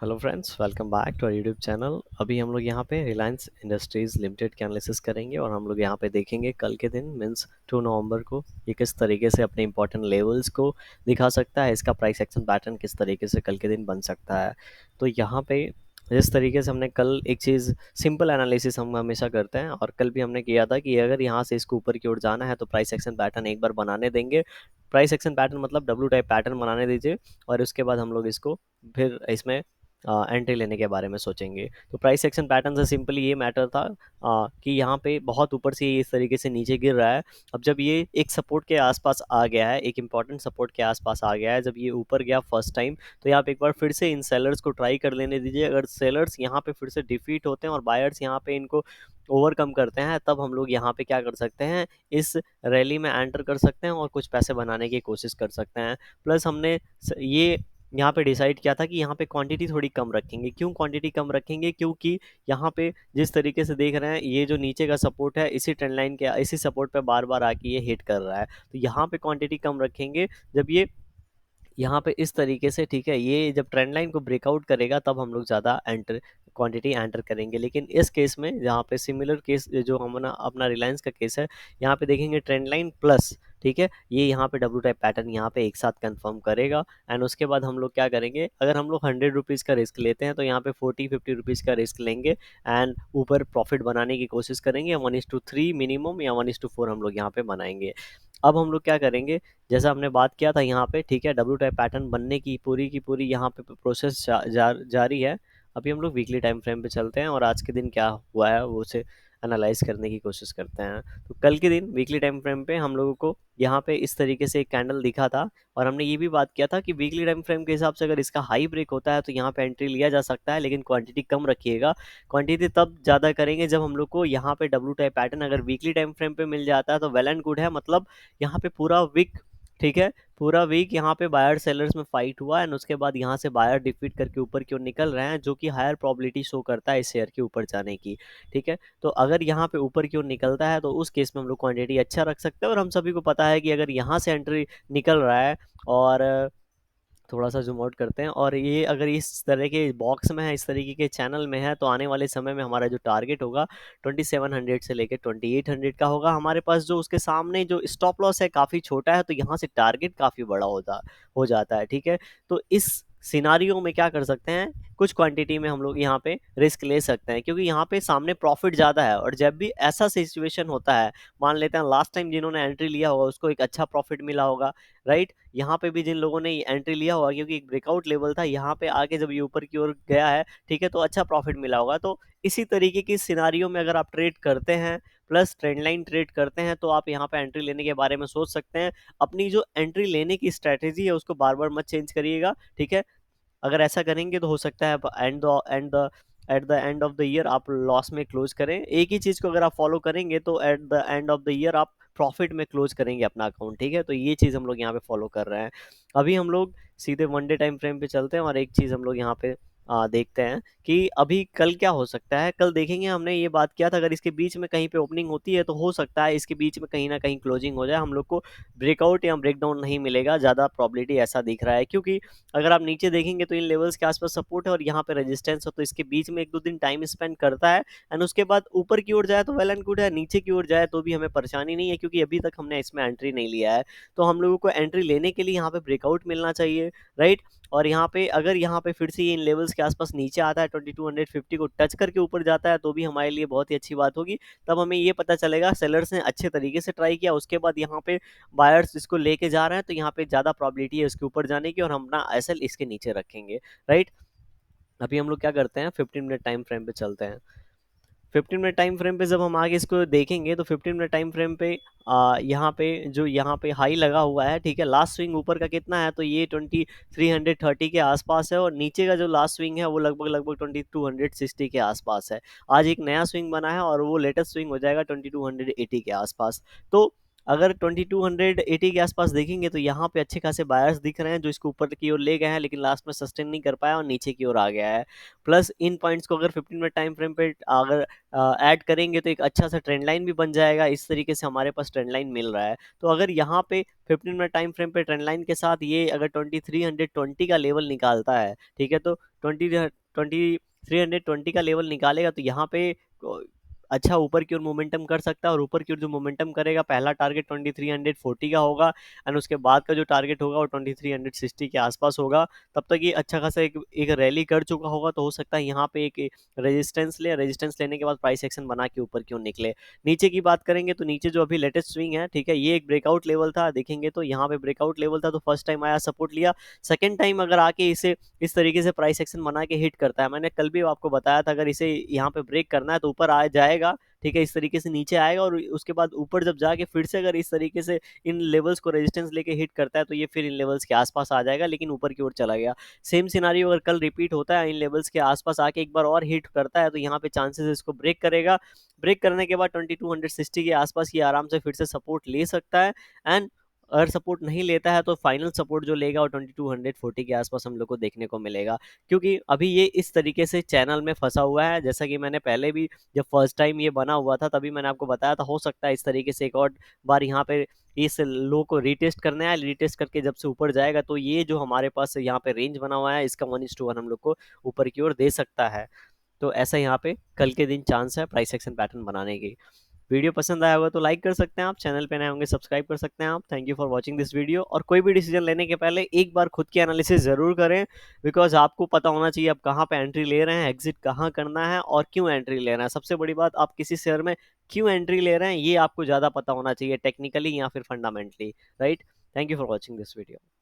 Hello friends, welcome back to our YouTube channel. अभी हम लोग यहाँ पे रिलायंस इंडस्ट्रीज़ लिमिटेड के एनालिसिस करेंगे और हम लोग यहाँ पे देखेंगे कल के दिन मीन्स 2 नवंबर को ये किस तरीके से अपने इंपॉर्टेंट लेवल्स को दिखा सकता है, इसका प्राइस एक्शन पैटर्न किस तरीके से कल के दिन बन सकता है। तो यहाँ पे जिस तरीके से हमने कल एक चीज़ सिंपल एनालिसिस हम हमेशा करते हैं और कल भी हमने किया था कि अगर यहाँ से इसको ऊपर की ओर जाना है तो प्राइस एक्शन पैटर्न एक बार बनाने देंगे। प्राइस एक्शन पैटर्न मतलब डब्ल्यू टाइप पैटर्न बनाने दीजिए और उसके बाद हम लोग इसको फिर इसमें एंट्री लेने के बारे में सोचेंगे। तो प्राइस एक्शन पैटर्न से सिंपली ये मैटर था कि यहाँ पे बहुत ऊपर से ये इस तरीके से नीचे गिर रहा है। अब जब ये एक सपोर्ट के आसपास आ गया है, एक इंपॉर्टेंट सपोर्ट के आसपास आ गया है, जब ये ऊपर गया फर्स्ट टाइम, तो यहाँ पे एक बार फिर से इन सेलर्स को ट्राई कर लेने दीजिए। अगर सेलर्स यहाँ पे फिर से डिफीट होते हैं और बायर्स यहाँ पे इनको ओवरकम करते हैं, तब हम लोग यहाँ पे क्या कर सकते हैं, इस रैली में एंटर कर सकते हैं और कुछ पैसे बनाने की कोशिश कर सकते हैं। प्लस हमने ये यहाँ पे डिसाइड किया था कि यहाँ पे क्वांटिटी थोड़ी कम रखेंगे। क्यों क्वांटिटी कम रखेंगे? क्योंकि यहाँ पे जिस तरीके से देख रहे हैं, ये जो नीचे का सपोर्ट है, इसी ट्रेंड लाइन के इसी सपोर्ट पे बार बार आके ये हिट कर रहा है। तो यहाँ पे क्वांटिटी कम रखेंगे। जब ये यहाँ पे इस तरीके से, ठीक है, ये जब ट्रेंड लाइन को ब्रेकआउट करेगा तब हम लोग ज़्यादा एंटर क्वांटिटी एंटर करेंगे। लेकिन इस केस में जहाँ पे सिमिलर केस जो हम अपना रिलायंस का केस है, यहाँ पे देखेंगे ट्रेंड लाइन प्लस, ठीक है, ये यहाँ पे डब्ल्यू टाइप पैटर्न यहाँ पे एक साथ कंफर्म करेगा। एंड उसके बाद हम लोग क्या करेंगे, अगर हम लोग 100 रुपीज़ का रिस्क लेते हैं तो यहाँ पे 40-50 रुपीज़ का रिस्क लेंगे एंड ऊपर प्रॉफिट बनाने की कोशिश करेंगे। 1:3 मिनिमम या 1:4 हम लोग यहाँ पे बनाएंगे। अब हम लोग क्या करेंगे, जैसा हमने बात किया था यहाँ पे, ठीक है, डब्ल्यू टाइप पैटर्न बनने की पूरी यहाँ पे प्रोसेस जारी है। अभी हम लोग वीकली टाइम फ्रेम पे चलते हैं और आज के दिन क्या हुआ है वो उसे एनालाइज करने की कोशिश करते हैं। तो कल के दिन वीकली टाइम फ्रेम पे हम लोगों को यहाँ पे इस तरीके से एक कैंडल दिखा था और हमने ये भी बात किया था कि वीकली टाइम फ्रेम के हिसाब से अगर इसका हाई ब्रेक होता है तो यहाँ पे एंट्री लिया जा सकता है, लेकिन क्वांटिटी कम रखिएगा। क्वांटिटी तब ज़्यादा करेंगे जब हम लोग को यहाँ पे डब्ल्यू टाइप पैटर्न अगर वीकली टाइम फ्रेम पे मिल जाता है तो वेल एंड गुड है। मतलब यहाँ पे पूरा वीक, ठीक है, पूरा वीक यहाँ पे बायर सेलर्स में फाइट हुआ एंड उसके बाद यहाँ से बायर डिफीट करके ऊपर की ओर निकल रहे हैं, जो कि हायर प्रोबेबिलिटी शो करता है इस शेयर के ऊपर जाने की। ठीक है, तो अगर यहाँ पे ऊपर की ओर निकलता है तो उस केस में हम लोग क्वांटिटी अच्छा रख सकते हैं। और हम सभी को पता है कि अगर यहाँ से एंट्री निकल रहा है और थोड़ा सा जूम आउट करते हैं और ये अगर इस तरह के बॉक्स में है, इस तरीके के चैनल में है, तो आने वाले समय में हमारा जो टारगेट होगा 2700 से लेकर 2800 का होगा हमारे पास। जो उसके सामने जो स्टॉप लॉस है काफ़ी छोटा है, तो यहाँ से टारगेट काफ़ी बड़ा हो जाता है। ठीक है, तो इस सिनारियो में क्या कर सकते हैं, कुछ क्वांटिटी में हम लोग यहाँ पे रिस्क ले सकते हैं, क्योंकि यहाँ पे सामने प्रॉफिट ज़्यादा है। और जब भी ऐसा सिचुएशन होता है, मान लेते हैं लास्ट टाइम जिन्होंने एंट्री लिया होगा उसको एक अच्छा प्रॉफिट मिला होगा, राइट। यहाँ पे भी जिन लोगों ने एंट्री लिया होगा, क्योंकि एक ब्रेकआउट लेवल था, यहाँ पे आके जब ये ऊपर की ओर गया है, ठीक है, तो अच्छा प्रॉफिट मिला होगा। तो इसी तरीके की सिनारियो में अगर आप ट्रेड करते हैं प्लस ट्रेंड लाइन ट्रेड करते हैं, तो आप यहाँ पे एंट्री लेने के बारे में सोच सकते हैं। अपनी जो एंट्री लेने की स्ट्रैटेजी है उसको बार बार मत चेंज करिएगा, ठीक है। अगर ऐसा करेंगे तो हो सकता है at the end of the year आप लॉस में क्लोज करें। एक ही चीज़ को अगर आप फॉलो करेंगे तो at the end of the year आप प्रॉफिट में क्लोज करेंगे अपना अकाउंट। ठीक है, तो ये चीज़ हम लोग यहाँ पे फॉलो कर रहे हैं। अभी हम लोग सीधे वन डे टाइम फ्रेम पे चलते हैं और एक चीज़ हम लोग यहाँ पे देखते हैं कि अभी कल क्या हो सकता है। कल देखेंगे, हमने ये बात किया था अगर इसके बीच में कहीं पे ओपनिंग होती है तो हो सकता है इसके बीच में कहीं ना कहीं क्लोजिंग हो जाए, हम लोग को ब्रेकआउट या ब्रेकडाउन नहीं मिलेगा, ज़्यादा प्रॉबिलिटी ऐसा दिख रहा है। क्योंकि अगर आप नीचे देखेंगे तो इन लेवल्स के आसपास सपोर्ट है और यहाँ पे रेजिस्टेंस हो, तो इसके बीच में एक दो दिन टाइम स्पेंड करता है एंड उसके बाद ऊपर की ओर जाए तो वेल एंड गुड है, नीचे की ओर जाए तो भी हमें परेशानी नहीं है, क्योंकि अभी तक हमने इसमें एंट्री नहीं लिया है। तो हम लोगों को एंट्री लेने के लिए यहाँ पे ब्रेकआउट मिलना चाहिए, राइट। और यहाँ पे अगर यहाँ पे फिर से ये इन लेवल्स के आसपास नीचे आता है, 2250 को टच करके ऊपर जाता है, तो भी हमारे लिए बहुत ही अच्छी बात होगी। तब हमें ये पता चलेगा सेलर्स ने अच्छे तरीके से ट्राई किया, उसके बाद यहाँ पे बायर्स इसको लेके जा रहे हैं, तो यहाँ पे ज़्यादा प्रॉबिलिटी है इसके ऊपर जाने की और हम अपना एसएल इसके नीचे रखेंगे, राइट। अभी हम लोग क्या करते हैं, 15 मिनट टाइम फ्रेम पे चलते हैं। 15 मिनट टाइम फ्रेम पे जब हम आगे इसको देखेंगे तो 15 मिनट टाइम फ्रेम पे यहाँ पे जो यहाँ पे हाई लगा हुआ है, ठीक है, लास्ट स्विंग ऊपर का कितना है, तो ये 2330 के आसपास है और नीचे का जो लास्ट स्विंग है वो लगभग लगभग 2260 के आसपास है। आज एक नया स्विंग बना है और वो लेटेस्ट स्विंग हो जाएगा 2280 के आसपास। तो अगर 2280 के आसपास देखेंगे तो यहाँ पे अच्छे खासे बायर्स दिख रहे हैं जो इसको ऊपर की ओर ले गए हैं, लेकिन लास्ट में सस्टेन नहीं कर पाया और नीचे की ओर आ गया है। प्लस इन पॉइंट्स को अगर 15 मिनट टाइम फ्रेम पे अगर ऐड करेंगे तो एक अच्छा सा ट्रेंड लाइन भी बन जाएगा। इस तरीके से हमारे पास ट्रेंड लाइन मिल रहा है। तो अगर यहाँ पे 15 मिनट टाइम फ्रेम पे ट्रेंड लाइन के साथ ये अगर 2320 का लेवल निकालता है, ठीक है, तो 2320 का लेवल निकालेगा तो यहाँ पे अच्छा ऊपर की ओर मोमेंटम कर सकता है। और ऊपर की ओर जो मोमेंटम करेगा, पहला टारगेट 2340 का होगा एंड उसके बाद का जो टारगेट होगा वो 2360 के आसपास होगा। तब तक ये अच्छा खासा एक रैली कर चुका होगा, तो हो सकता है यहाँ पे एक रेजिस्टेंस लेने के बाद प्राइस एक्शन बना के ऊपर की ओर निकले। नीचे की बात करेंगे तो नीचे जो अभी लेटेस्ट स्विंग है, ठीक है, ये एक ब्रेकआउट लेवल था। देखेंगे तो यहाँ पे ब्रेकआउट लेवल था, तो फर्स्ट टाइम आया, सपोर्ट लिया। सेकेंड टाइम अगर आके इसे इस तरीके से प्राइस एक्शन बना के हिट करता है, मैंने कल भी आपको बताया था, अगर इसे यहाँ पे ब्रेक करना है तो ऊपर आ जाएगा, ठीक है, इस तरीके से नीचे आएगा और उसके बाद ऊपर जब जाके फिर से अगर इस तरीके से इन लेवल्स को रेजिस्टेंस लेके हिट करता है तो ये फिर इन लेवल्स के आसपास आ जाएगा, लेकिन ऊपर की ओर चला गया। सेम सिनारियो अगर कल रिपीट होता है, इन लेवल्स के आसपास आके एक बार और हिट करता है, तो यहाँ पे चांसेस इसको ब्रेक करेगा। ब्रेक करने के बाद 2260 के आसपास ये आराम से फिर से सपोर्ट ले सकता है। एंड अगर सपोर्ट नहीं लेता है तो फाइनल सपोर्ट जो लेगा वो 2240 के आसपास हम लोग को देखने को मिलेगा। क्योंकि अभी ये इस तरीके से चैनल में फंसा हुआ है, जैसा कि मैंने पहले भी जब फर्स्ट टाइम ये बना हुआ था तभी मैंने आपको बताया था, हो सकता है इस तरीके से एक और बार यहाँ पे इस लो को रीटेस्ट करना है। रीटेस्ट करके जब से ऊपर जाएगा तो ये जो हमारे पास यहाँ पे रेंज बना हुआ है, इसका 1:1 हम लोग को ऊपर की ओर दे सकता है। तो ऐसा यहाँ पे कल के दिन चांस है प्राइस एक्शन पैटर्न बनाने की। वीडियो पसंद आया होगा तो लाइक कर सकते हैं आप, चैनल पे नए होंगे सब्सक्राइब कर सकते हैं आप। Thank you for watching this video. और कोई भी डिसीजन लेने के पहले एक बार खुद की एनालिसिस जरूर करें, बिकॉज आपको पता होना चाहिए आप कहाँ पे एंट्री ले रहे हैं, एग्जिट कहाँ करना है और क्यों एंट्री ले रहे हैं। सबसे बड़ी बात, आप किसी शेयर में क्यों एंट्री ले रहे हैं ये आपको ज़्यादा पता होना चाहिए, टेक्निकली या फिर fundamentally, right. Thank you for watching this video.